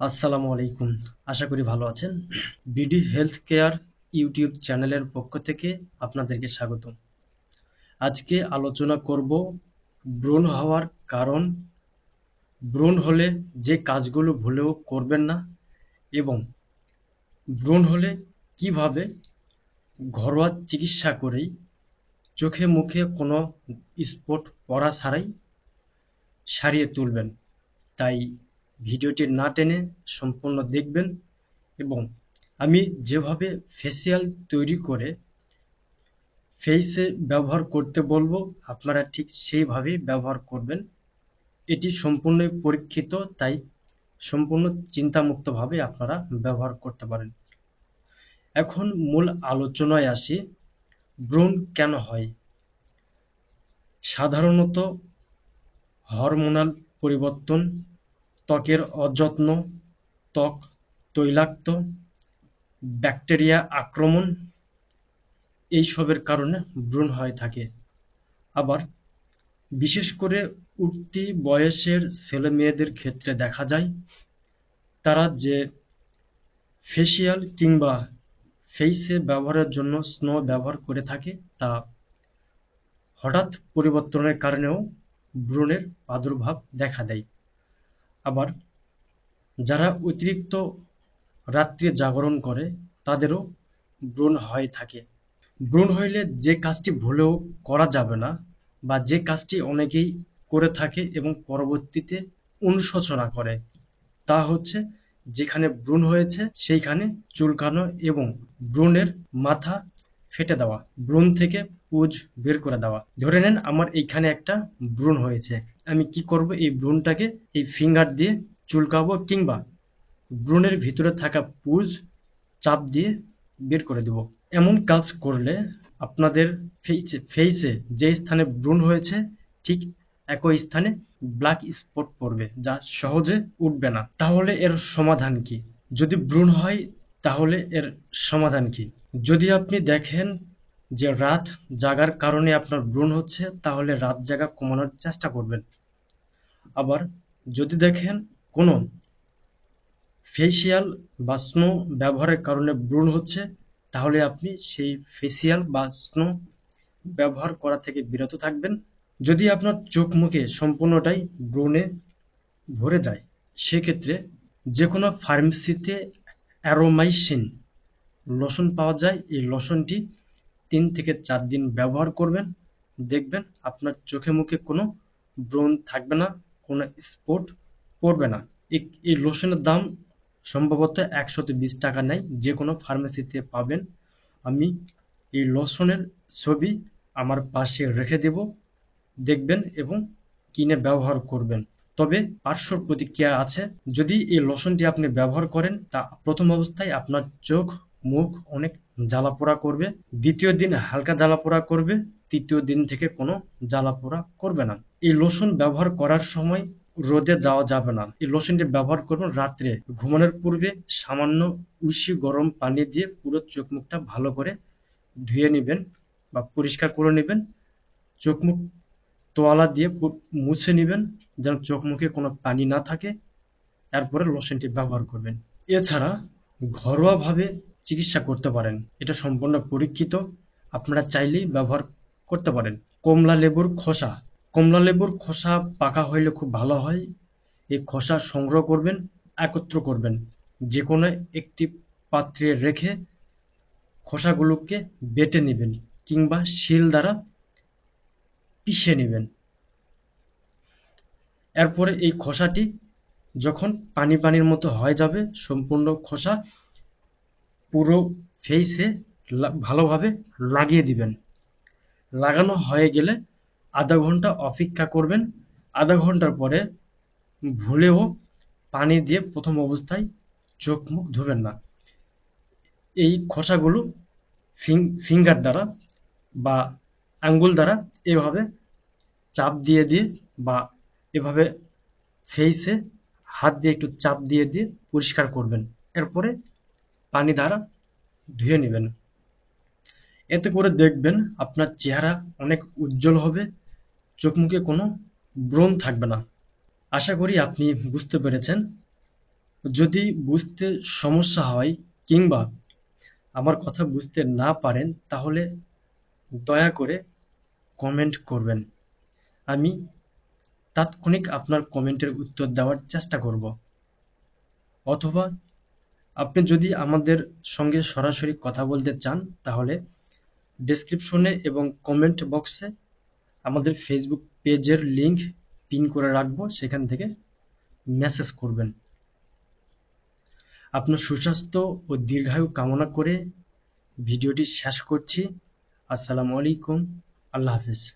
আসসালামু আলাইকুম। আশা করি ভালো আছেন। বিডি হেলথ কেয়ার ইউটিউব চ্যানেলের পক্ষ থেকে আপনাদেরকে স্বাগত। আজকে আলোচনা করব ব্রণ হওয়ার কারণ, ব্রণ হলে যে কাজগুলো ভুলেও করবেন না এবং ব্রণ হলে কিভাবে ঘরোয়া চিকিৎসা করেই চোখে মুখে কোনো স্পট পড়া ছাড়াই সারিয়ে তুলবেন। তাই ভিডিওটি না টেনে সম্পূর্ণ দেখবেন এবং আমি যেভাবে ফেসিয়াল তৈরি করে ফেইসে ব্যবহার করতে বলবো আপনারা ঠিক সেইভাবেই ব্যবহার করবেন। এটি সম্পূর্ণই পরীক্ষিত, তাই সম্পূর্ণ চিন্তামুক্তভাবে আপনারা ব্যবহার করতে পারেন। এখন মূল আলোচনায় আসি। ব্রণ কেন হয়? সাধারণত হরমোনাল পরিবর্তন, ত্বকের অযত্ন, ত্বক তৈলাক্ত, ব্যাকটেরিয়া আক্রমণ এইসবের কারণে ব্রণ হয়ে থাকে। আবার বিশেষ করে উঠতি বয়সের ছেলেমেয়েদের ক্ষেত্রে দেখা যায় তারা যে ফেসিয়াল কিংবা ফেইসে ব্যবহারের জন্য স্নো ব্যবহার করে থাকে তা হঠাৎ পরিবর্তনের কারণেও ব্রণের প্রাদুর্ভাব দেখা দেয়। আবার যারা অতিরিক্ত রাত্রে জাগরণ করে তাদেরও ব্রণ হয়ে থাকে। ব্রণ হইলে যে কাজটি ভুলেও করা যাবে না বা যে কাজটি অনেকেই করে থাকে এবং পরবর্তীতে অনুশোচনা করে তা হচ্ছে যেখানে ব্রণ হয়েছে সেইখানে চুলকানো এবং ব্রণের মাথা ফেটে দেওয়া, ব্রণ থেকে পুঁজ বের করে দেওয়া। ধরে নেন আমার এইখানে একটা ব্রণ হয়েছে, আমি কি করব? এই ব্রণটাকে এই ফিঙ্গার দিয়ে চুলকাবো কিংবা ব্রণের ভিতরে থাকা পুঁজ চাপ দিয়ে বের করে দেব। এমন কাজ করলে আপনাদের ফেইসে যে স্থানে ব্রণ হয়েছে ঠিক একই স্থানে ব্ল্যাক স্পট পড়বে, যা সহজে উঠবে না। তাহলে এর সমাধান কি? যদি ব্রণ হয় তাহলে এর সমাধান কি? যদি আপনি দেখেন যে রাত জাগার কারণে আপনার ব্রণ হচ্ছে তাহলে রাত জাগা কমানোর চেষ্টা করবেন। আবার যদি দেখেন কোনো ফেসিয়াল বা স্নো ব্যবহারের কারণে ব্রণ হচ্ছে তাহলে আপনি সেই ফেসিয়াল বা স্নো ব্যবহার করা থেকে বিরত থাকবেন। যদি আপনার চোখ মুখে সম্পূর্ণটাই ব্রণে ভরে যায় সেক্ষেত্রে যে কোনো ফার্মেসিতে অ্যারোমাইসিন লোশন পাওয়া যায়, এই লোশনটি 3 থেকে 4 দিন ব্যবহার করবেন, দেখবেন আপনার চোখে মুখে কোনো ব্রণ থাকবে না, কোনো স্পট পড়বে না। এই লোশনের দাম সম্ভবত 120 টাকা নেয়, যে কোনো ফার্মেসিতে পাবেন। আমি এই লোশনের ছবি আমার পাশে রেখে দেব, দেখবেন এবং কিনে ব্যবহার করবেন। তবে পার্শ্ব প্রতিক্রিয়া আছে। যদি এই লোশনটি আপনি ব্যবহার করেন তা প্রথম অবস্থায় আপনার চোখ মুখ অনেক জ্বালাপোড়া করবে, দ্বিতীয় দিন হালকা জ্বালাপোড়া করবে, তৃতীয় দিন থেকে কোনো জ্বালাপোড়া করবে না। এই লোশন ব্যবহার করার সময় রোদে যাওয়া যাবে না। এই লোশনটি ব্যবহার করবেন রাত্রে ঘুমানোর পূর্বে সামান্য উষ্ণ গরম পানি দিয়ে পুরো চোখ মুখটা ভালো করে ধুয়ে নেবেন বা পরিষ্কার করে নেবেন, চোখ মুখ তোয়ালা দিয়ে মুছে নেবেন যেন চোখ মুখে কোনো পানি না থাকে, এরপরে লোশনটি ব্যবহার করবেন। এছাড়া ঘরোয়াভাবে চিকিৎসা করতে পারেন, এটা সম্পূর্ণ পরীক্ষিত, আপনারা চাইলেই ব্যবহার করতে পারেন। কমলা লেবুর খোসা, কমলা লেবুর খোসা পাকা হইলে খুব ভালো হয়। এই খোসা সংগ্রহ করবেন, একত্র করবেন, যে কোনো একটি পাত্রে রেখে খোসাগুলোকে বেটে নেবেন কিংবা শিল দ্বারা পিষে নেবেন। এরপরে এই খোসাটি যখন পানির মতো হয়ে যাবে সম্পূর্ণ খোসা পুরো ফেইসে ভালোভাবে লাগিয়ে দিবেন। লাগানো হয়ে গেলে আধা ঘন্টা অপেক্ষা করবেন। আধা ঘন্টার পরে ভুলেও পানি দিয়ে প্রথম অবস্থায় চোখ মুখ ধুবেন না। এই খোসাগুলো ফিঙ্গার দ্বারা বা আঙ্গুল দ্বারা এভাবে চাপ দিয়ে দিয়ে বা এভাবে ফেইসে হাত দিয়ে একটু চাপ দিয়ে দিয়ে পরিষ্কার করবেন। এরপরে পানি দ্বারা ধুয়ে নেবেন। এতে করে দেখবেন আপনার চেহারা অনেক উজ্জ্বল হবে, চোখ মুখে কোনো ব্রণ থাকবে না। আশা করি আপনি বুঝতে পেরেছেন। যদি বুঝতে সমস্যা হয় কিংবা আমার কথা বুঝতে না পারেন তাহলে দয়া করে কমেন্ট করবেন। আমি তাৎক্ষণিক আপনার কমেন্টের উত্তর দেওয়ার চেষ্টা করব। অথবা আপনি যদি আমাদের সঙ্গে সরাসরি কথা বলতে চান তাহলে ডেসক্রিপশনে এবং কমেন্ট বক্সে আমাদের ফেসবুক পেজের লিংক পিন করে রাখবো, সেখান থেকে মেসেজ করবেন। আপনার সুস্বাস্থ্য ও দীর্ঘায়ু কামনা করে ভিডিওটি শেষ করছি। আসসালামু আলাইকুম। আল্লাহ হাফেজ।